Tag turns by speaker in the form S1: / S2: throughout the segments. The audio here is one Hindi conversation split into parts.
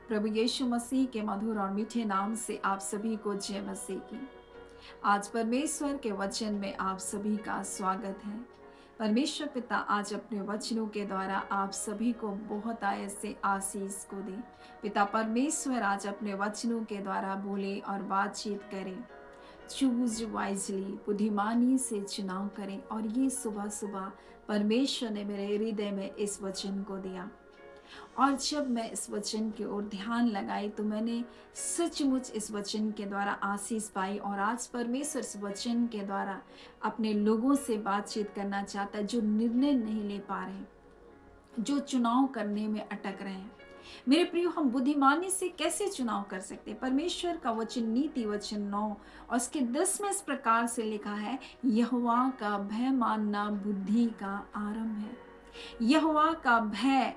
S1: प्रभु यीशु मसीह के मधुर और मीठे नाम से आप सभी को जय मसीह की। आज परमेश्वर के वचन में आप सभी का स्वागत है। परमेश्वर पिता आज अपने वचनों के द्वारा आप सभी को बहुत आय से आशीष को दे। पिता परमेश्वर आज अपने वचनों के द्वारा बोले और बातचीत करें। चूज वाइजली, बुद्धिमानी से चुनाव करें। और ये सुबह सुबह परमेश्वर ने मेरे हृदय में इस वचन को दिया, और जब मैं इस वचन की ओर ध्यान लगाई तो मैंने सचमुच इस वचन के द्वारा आशीष पाई। और आज परमेश्वर इस वचन के द्वारा अपने लोगों से बातचीत करना चाहता है, जो निर्णय नहीं ले पा रहे, जो चुनाव करने में अटक रहे हैं। मेरे प्रियो, हम बुद्धिमानी से कैसे चुनाव कर सकते हैं? परमेश्वर का वचन नीति वचन 9 और उसके 10 में इस प्रकार से लिखा है, यहोवा का भय मानना बुद्धि का आरंभ है। यहोवा का भय,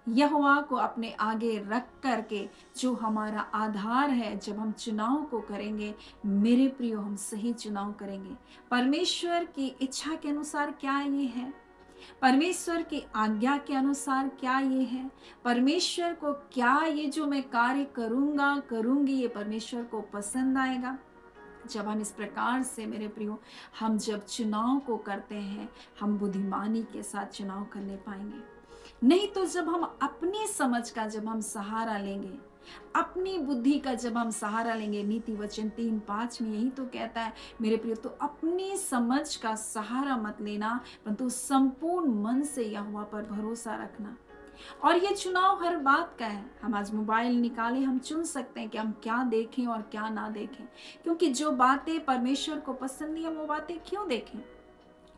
S1: यहोवा को अपने आगे रख करके जो हमारा आधार है, जब हम चुनाव को करेंगे मेरे प्रियो, हम सही चुनाव करेंगे। परमेश्वर की इच्छा के अनुसार क्या ये है, परमेश्वर की आज्ञा के अनुसार क्या ये है, परमेश्वर को क्या ये जो मैं कार्य करूंगी ये परमेश्वर को पसंद आएगा। जब हम इस प्रकार से मेरे प्रियो, हम जब चुनाव को करते हैं, हम बुद्धिमानी के साथ चुनाव करने पाएंगे। नहीं तो जब हम अपनी समझ का जब हम सहारा लेंगे, अपनी बुद्धि का जब हम सहारा लेंगे, नीति वचन 3:5 में यही तो कहता है मेरे प्रियो, तो अपनी समझ का सहारा मत लेना, परंतु संपूर्ण मन से यहोवा पर भरोसा रखना। और ये चुनाव हर बात का है। हम आज मोबाइल निकाले, हम चुन सकते हैं कि हम क्या देखें और क्या ना देखें, क्योंकि जो बातें परमेश्वर को पसंद नहीं है वो बातें क्यों देखें,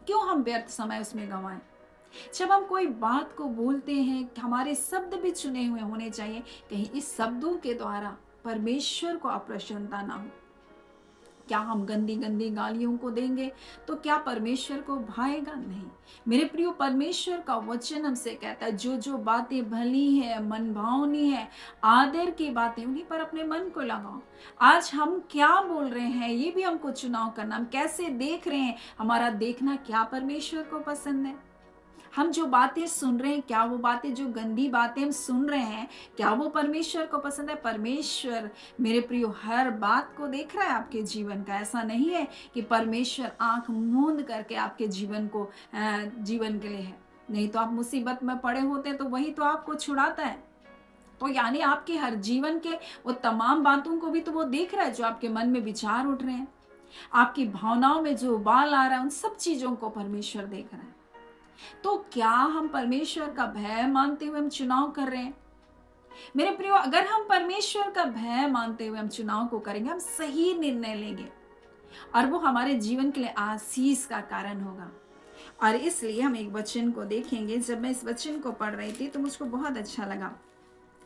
S1: क्यों हम व्यर्थ समय उसमें गंवाएं। जब हम कोई बात को बोलते हैं, हमारे शब्द भी चुने हुए होने चाहिए, कहीं इस शब्दों के द्वारा परमेश्वर को अप्रसन्नता ना हो। क्या हम गंदी गंदी गालियों को देंगे तो क्या परमेश्वर को भाएगा? नहीं मेरे प्रियो, परमेश्वर का वचन हमसे कहता है, जो जो बातें भली है, मन भावनी है, आदर की बातें, उन्हीं पर अपने मन को लगाओ। आज हम क्या बोल रहे हैं ये भी हमको चुनाव करना, हम कैसे देख रहे हैं, हमारा देखना क्या परमेश्वर को पसंद है। हम जो बातें सुन रहे हैं, क्या वो बातें, जो गंदी बातें हम सुन रहे हैं, क्या वो परमेश्वर को पसंद है? परमेश्वर मेरे प्रियो हर बात को देख रहा है आपके जीवन का। ऐसा नहीं है कि परमेश्वर आंख मूंद करके आपके जीवन को जीवन के लिए है। नहीं तो आप मुसीबत में पड़े होते हैं तो वही तो आपको छुड़ाता है। तो यानी आपके हर जीवन के वो तमाम बातों को भी तो वो देख रहा है, जो आपके मन में विचार उठ रहे हैं, आपकी भावनाओं में जो उबाल आ रहा है, उन सब चीजों को परमेश्वर देख रहा है। तो क्या हम परमेश्वर का भय मानते हुए हम चुनाव कर रहे हैं? मेरे प्रियो, अगर हम परमेश्वर का भय मानते हुए हम चुनाव को करेंगे, हम सही निर्णय लेंगे और वो हमारे जीवन के लिए आशीष का कारण होगा। और इसलिए हम एक वचन को देखेंगे। जब मैं इस वचन को पढ़ रही थी तो मुझको बहुत अच्छा लगा।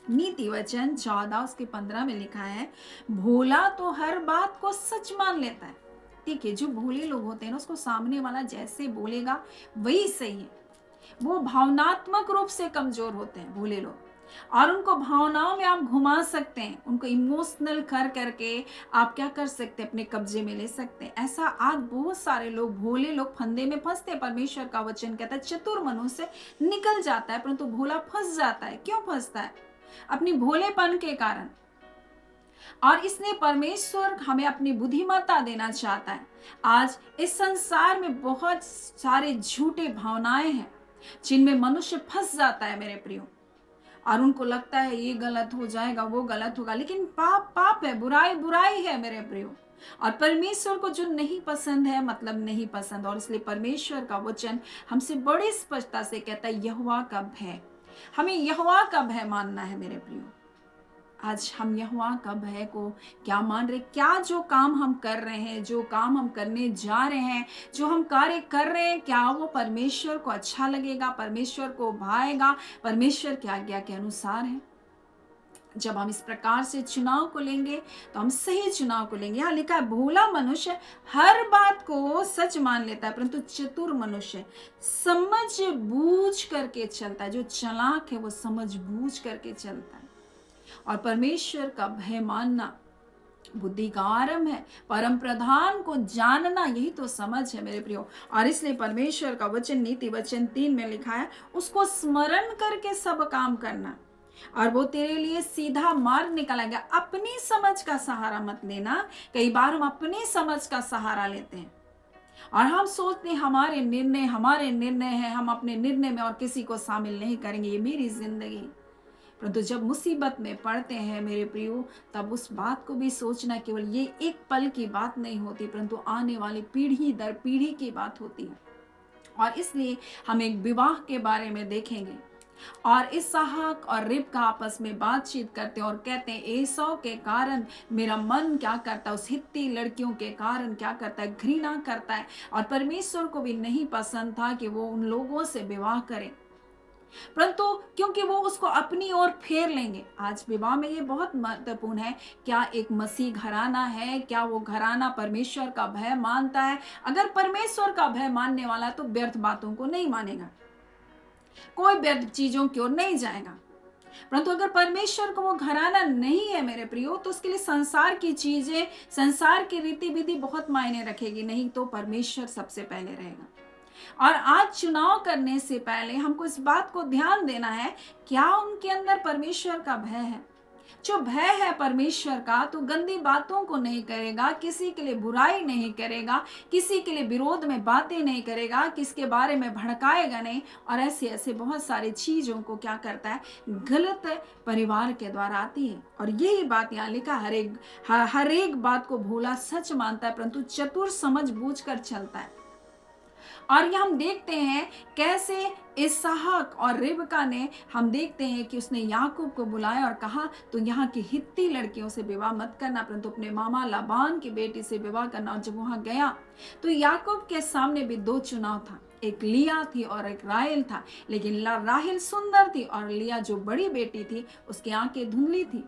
S1: नीति वचन 14 उसके 15 में लिखा है, भोला तो हर बात को सच मान लेता है। देखिए, जो भोले लोग होते हैं ना, उसको सामने वाला जैसे बोलेगा वही सही है। वो भावनात्मक रूप से कमजोर होते हैं भोले लोग, और उनको भावनाओं में आप घुमा सकते हैं, उनको इमोशनल कर करके आप क्या कर सकते हैं, अपने कब्जे में ले सकते हैं। ऐसा आज बहुत सारे लोग, भोले लोग फंदे में फंसते हैं। परमेश्वर का वचन कहता है, चतुर मनुष्य निकल जाता है परंतु भोला फंस जाता है। क्यों फंसता है? अपनी भोलेपन के कारण। और इसने परमेश्वर हमें अपनी बुद्धिमत्ता देना चाहता है। आज इस संसार में बहुत सारे झूठे भावनाएं हैं जिनमें मनुष्य फंस जाता है मेरे प्रियो, और उनको लगता है ये गलत हो जाएगा, वो गलत होगा, लेकिन पाप पाप है, बुराई बुराई है मेरे प्रियो। और परमेश्वर को जो नहीं पसंद है, मतलब नहीं पसंद। और इसलिए परमेश्वर का वचन हमसे बड़ी स्पष्टता से कहता है, यहोवा का भय, हमें यहोवा का भय मानना है मेरे प्रियो। आज हम यहोवा का भय को क्या मान रहे? क्या जो काम हम कर रहे हैं, जो काम हम करने जा रहे हैं, जो हम कार्य कर रहे हैं, क्या वो परमेश्वर को अच्छा लगेगा, परमेश्वर को भाएगा, परमेश्वर की आज्ञा के अनुसार है? जब हम इस प्रकार से चुनाव को लेंगे तो हम सही चुनाव को लेंगे। यहाँ लिखा है, भोला मनुष्य हर बात को सच मान लेता है परंतु चतुर मनुष्य समझ बूझ करके चलता है। जो चालाक है वो समझ बूझ करके चलता है। और परमेश्वर का भय मानना बुद्धि का आरंभ है। परम प्रधान को जानना, यही तो समझ है मेरे प्रियो। और इसलिए परमेश्वर का वचन नीति वचन 3 में लिखा है, उसको स्मरण करके सब काम करना। और वो तेरे लिए सीधा मार्ग निकालेगा। अपनी समझ का सहारा मत लेना। कई बार हम अपनी समझ का सहारा लेते हैं और हम सोचते हैं हमारे निर्णय है, हम अपने निर्णय में और किसी को शामिल नहीं करेंगे, ये मेरी जिंदगी। परंतु जब मुसीबत में पड़ते हैं मेरे प्रियो, तब उस बात को भी सोचना, केवल ये एक पल की बात नहीं होती, परंतु आने वाली पीढ़ी दर पीढ़ी की बात होती है। और इसलिए हम एक विवाह के बारे में देखेंगे और इसहाक और रिबका आपस में बातचीत करते हैं और कहते हैं एसाव के कारण मेरा मन क्या करता है, उस हित्ती लड़कियों के कारण क्या करता है, घृणा करता है। और परमेश्वर को भी नहीं पसंद था कि वो उन लोगों से विवाह करे, परंतु क्योंकि वो उसको अपनी ओर फेर लेंगे। आज विवाह में ये बहुत महत्वपूर्ण है, क्या एक मसीह घराना है, क्या वो घराना परमेश्वर का भय मानता है। अगर परमेश्वर का भय मानने वाला तो व्यर्थ बातों को नहीं मानेगा, कोई व्यर्थ चीजों की ओर नहीं जाएगा। परंतु अगर परमेश्वर को वो घराना नहीं है मेरे प्रियो, तो उसके लिए संसार की चीजें, संसार की रीति विधि बहुत मायने रखेगी, नहीं तो परमेश्वर सबसे पहले रहेगा। और आज चुनाव करने से पहले हमको इस बात को ध्यान देना है, क्या उनके अंदर परमेश्वर का भय है। जो भय है परमेश्वर का, तो गंदी बातों को नहीं करेगा, किसी के लिए बुराई नहीं करेगा, किसी के लिए विरोध में बातें नहीं करेगा, किसके बारे में भड़काएगा नहीं। और ऐसे ऐसे बहुत सारी चीजों को क्या करता है, गलत परिवार के द्वारा आती है। और यही बात यहाँ लिखा, हर एक बात को भोला सच मानता है, परंतु चतुर समझ बूझ कर चलता है। और ये हम देखते हैं कैसे इसहाक और रिबका ने, हम देखते हैं कि उसने याकूब को बुलाया और कहा तो यहाँ की हित्ती लड़कियों से विवाह मत करना, परंतु अपने मामा लाबान की बेटी से विवाह करना। और जब वहां गया तो याकूब के सामने भी दो चुनाव था, एक लिया थी और एक राहेल था। लेकिन राहेल सुंदर थी और लिया जो बड़ी बेटी थी उसकी आंखें धुंधली थी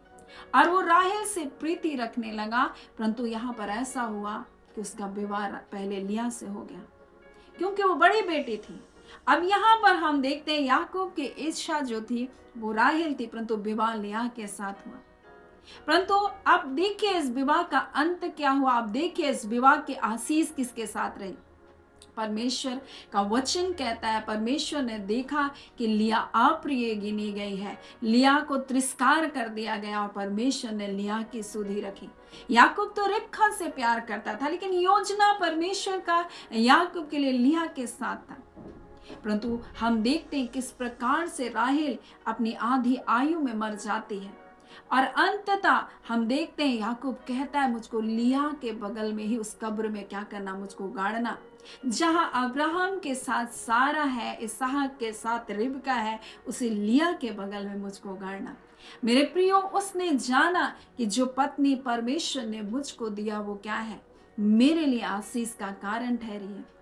S1: और वो राहेल से प्रीति रखने लगा। परंतु यहाँ पर ऐसा हुआ कि उसका विवाह पहले लिया से हो गया, क्योंकि वो बड़ी बेटी थी। अब यहाँ पर हम देखते हैं याकूब की इच्छा जो थी वो राहेल थी, परंतु विवाह लिया के साथ हुआ। परंतु अब देखिए इस विवाह का अंत क्या हुआ। अब देखिए इस विवाह की आशीष किसके साथ रही। परमेश्वर का वचन कहता है, परमेश्वर ने देखा कि लिया अप्रिय गिनी गई है, लिया को तिरस्कार कर दिया गया और परमेश्वर ने लिया की सुधि रखी। याकूब तो रिबका से प्यार करता था, लेकिन योजना परमेश्वर का याकूब के लिए लिया के साथ था। परंतु हम देखते हैं किस प्रकार से राहेल अपनी आधी आयु में मर जाती है और अंततः हम देखते हैं याकूब कहता है मुझको लिया के बगल में ही उस कब्र में क्या करना, मुझको गाड़ना, जहां अब्राहम के साथ सारा है, इसहाक के साथ रिबका है, उसे लिया के बगल में मुझको गाड़ना। मेरे प्रियो, उसने जाना कि जो पत्नी परमेश्वर ने मुझको दिया वो क्या है, मेरे लिए आशीष का कारण ठहरी है।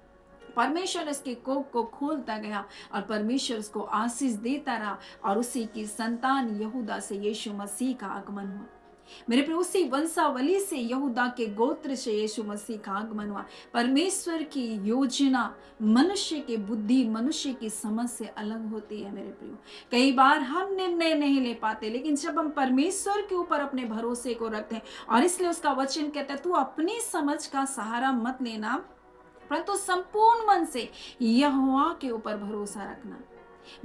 S1: परमेश्वर इसके कोख को खोलता गया और परमेश्वर उसको आशीष देता रहा और उसी की संतान यहूदा से यीशु मसीह का आगमन हुआ। मेरे प्रिय, उसी वंशावली से यहूदा के गोत्र से यीशु मसीह का आगमन हुआ। परमेश्वर की योजना मनुष्य की बुद्धि, मनुष्य की समझ से अलग होती है। मेरे प्रियो, कई बार हम निर्णय नहीं ले पाते, लेकिन जब हम परमेश्वर के ऊपर अपने भरोसे को रखते हैं, और इसलिए उसका वचन कहता है तू अपनी समझ का सहारा मत लेना, परंतु संपूर्ण मन से यहोवा के ऊपर भरोसा रखना।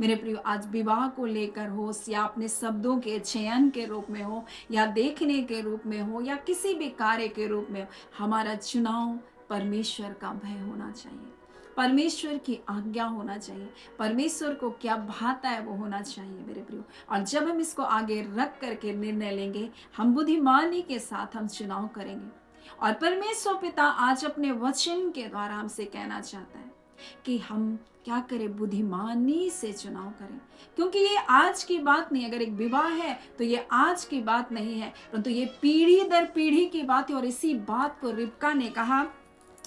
S1: मेरे प्रियो, आज विवाह को लेकर हो या अपने शब्दों के चयन के रूप में हो या देखने के रूप में हो या किसी भी कार्य के रूप में हो, हमारा चुनाव परमेश्वर का भय होना चाहिए, परमेश्वर की आज्ञा होना चाहिए, परमेश्वर को क्या भाता है वो होना चाहिए मेरे प्रियो। और जब हम इसको आगे रख करके निर्णय लेंगे, हम बुद्धिमानी के साथ हम चुनाव करेंगे। और परमेश्वर पिता आज अपने वचन के द्वारा हमसे कहना चाहता है कि हम क्या करें, बुद्धिमानी से चुनाव करें, क्योंकि ये आज की बात नहीं। अगर एक विवाह है तो ये आज की बात नहीं है, परंतु ये पीढ़ी दर पीढ़ी की बात है। और इसी बात को रिबका ने कहा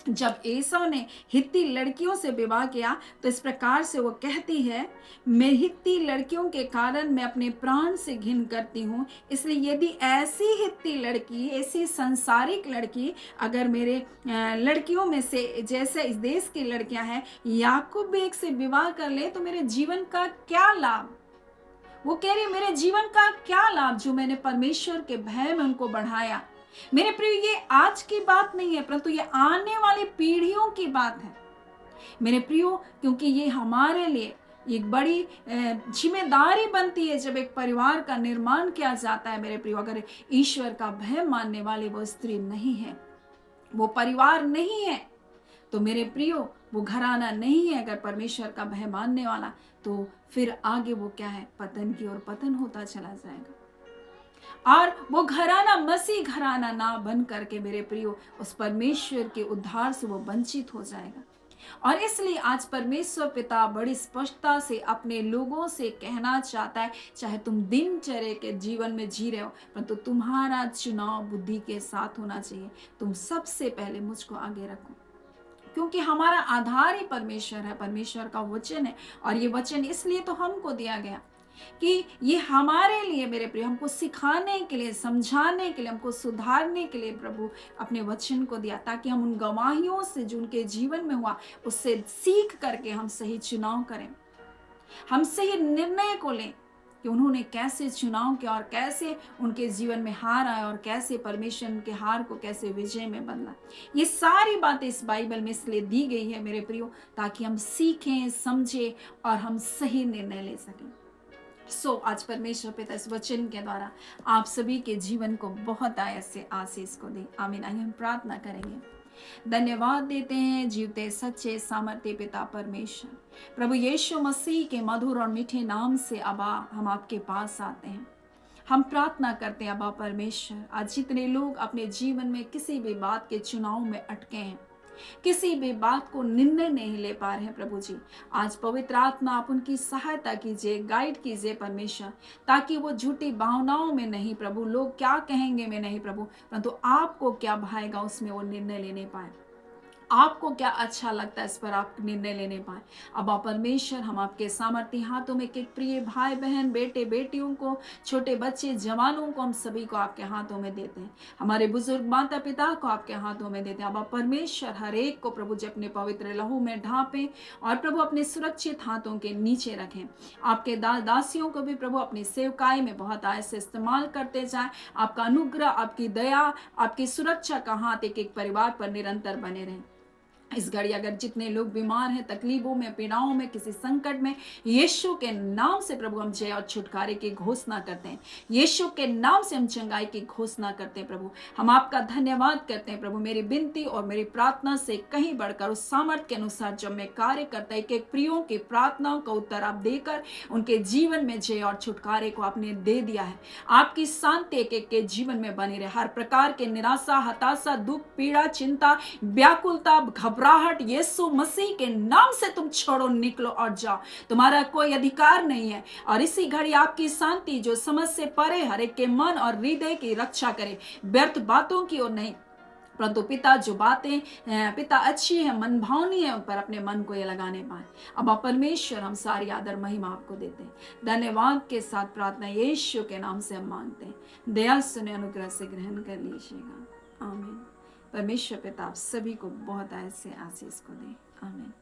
S1: जब एसाव ने हित्ती लड़कियों से विवाह किया, तो इस प्रकार से वो कहती है, मैं हित्ती लड़कियों के कारण मैं अपने प्राण से घिन करती हूँ, इसलिए यदि ऐसी हित्ती लड़की, ऐसी संसारिक लड़की अगर मेरे लड़कियों में से जैसे इस देश की लड़कियां हैं, याकूब भी एक से विवाह कर ले तो मेरे जीवन का क्या लाभ। वो कह रही मेरे जीवन का क्या लाभ जो मैंने परमेश्वर के भय में उनको बढ़ाया। मेरे प्रिय, ये आज की बात नहीं है, परंतु ये आने वाली पीढ़ियों की बात है मेरे प्रियो, क्योंकि ये हमारे लिए एक बड़ी जिम्मेदारी बनती है जब एक परिवार का निर्माण किया जाता है मेरे प्रियो। अगर ईश्वर का भय मानने वाली वो स्त्री नहीं है, वो परिवार नहीं है, तो मेरे प्रियो वो घराना नहीं है। अगर परमेश्वर का भय मानने वाला, तो फिर आगे वो क्या है, पतन की ओर पतन होता चला जाएगा। और वो घराना मसीह घराना ना बन करके मेरे प्रियो उस परमेश्वर के उद्धार से वो वंचित हो जाएगा। और इसलिए आज परमेश्वर पिता बड़ी स्पष्टता से अपने लोगों से कहना चाहता है, चाहे तुम दिनचर्या के जीवन में जी रहे हो, परंतु तुम्हारा चुनाव बुद्धि के साथ होना चाहिए। तुम सबसे पहले मुझको आगे रखो, क्योंकि हमारा आधार ही परमेश्वर है, परमेश्वर का वचन है। और ये वचन इसलिए तो हमको दिया गया कि ये हमारे लिए मेरे प्रिय, हमको सिखाने के लिए, समझाने के लिए, हमको सुधारने के लिए प्रभु अपने वचन को दिया, ताकि हम उन गवाहियों से जो उनके जीवन में हुआ उससे सीख करके हम सही चुनाव करें, हम सही निर्णय को लें कि उन्होंने कैसे चुनाव किया और कैसे उनके जीवन में हार आया और कैसे परमेश्वर के हार को कैसे विजय में बदला। ये सारी बातें इस बाइबल में इसलिए दी गई है मेरे प्रियो, ताकि हम सीखें, समझें और हम सही निर्णय ले सकें। आज परमेश्वर पिता इस वचन के द्वारा आप सभी के जीवन को बहुत ऐसे आशीष को दे। आमीन। आइए हम प्रार्थना करेंगे। धन्यवाद देते हैं जीवते सच्चे सामर्थ्य पिता परमेश्वर, प्रभु यीशु मसीह के मधुर और मीठे नाम से अबा हम आपके पास आते हैं। हम प्रार्थना करते हैं अबा परमेश्वर, आज जितने लोग अपने जीवन में किसी भी बात के चुनाव में अटके हैं, किसी भी बात को निर्णय नहीं ले पा रहे हैं प्रभु जी, आज पवित्र आत्मा आप उनकी सहायता कीजिए, गाइड कीजिए परमेश्वर, ताकि वो झूठी भावनाओं में नहीं प्रभु, लोग क्या कहेंगे में नहीं प्रभु, परंतु आपको क्या भाएगा उसमें वो निर्णय लेने पाए। आपको क्या अच्छा लगता है इस पर आप निर्णय लेने पाए। अब आप परमेश्वर, हम आपके सामर्थ्य हाथों में एक प्रिय भाई बहन, बेटे बेटियों को, छोटे बच्चे जवानों को, हम सभी को आपके हाथों में देते हैं। हमारे बुजुर्ग माता पिता को आपके हाथों में देते हैं। अब आप परमेश्वर हर एक को प्रभु जी अपने पवित्र लहू में ढांपें और प्रभु अपने सुरक्षित हाथों के नीचे रखें। आपके दासियों को भी प्रभु अपनी सेवकाई में बहुत आय से इस्तेमाल करते जाए। आपका अनुग्रह, आपकी दया, आपकी सुरक्षा का हाथ एक एक परिवार पर निरंतर बने रहे। इस घड़ी अगर जितने लोग बीमार हैं, तकलीफों में, पीड़ाओं में, किसी संकट में, यीशु के नाम से प्रभु हम जय और छुटकारे की घोषणा करते हैं। यीशु के नाम से हम चंगाई की घोषणा करते हैं प्रभु। हम आपका धन्यवाद करते हैं प्रभु। मेरी विनती और मेरी प्रार्थना से कहीं बढ़कर उस सामर्थ्य के अनुसार जब मैं कार्य करता है, एक प्रियों की प्रार्थनाओं का उत्तर आप देकर उनके जीवन में जय और छुटकारे को आपने दे दिया है। आपकी शांति एक एक के जीवन में बनी रहे। हर प्रकार के निराशा, हताशा, दुख, पीड़ा, चिंता, व्याकुलता, घबराहट यीशु मसीह के नाम से तुम छोड़ो, निकलो और जाओ। तुम्हारा कोई अधिकार नहीं है। और इसी घड़ी आपकी शांति जो समझ से परे हर एक के मन और हृदय की रक्षा करे, व्यर्थ बातों की ओर नहीं, परंतु पिता जो बातें पिता अच्छी है, मन भावनी है, उन पर अपने मन को ये लगाने पाए। अब आप परमेश्वर, हम सारी आदर महिमा आपको देते हैं। धन्यवाद के साथ प्रार्थना यीशु के नाम से हम मांगते हैं। दया सुने, अनुग्रह से ग्रहण कर लीजिएगा। आमीन। परमेश्वर पिता आप सभी को बहुत ऐसे आशीष को दे। आमीन।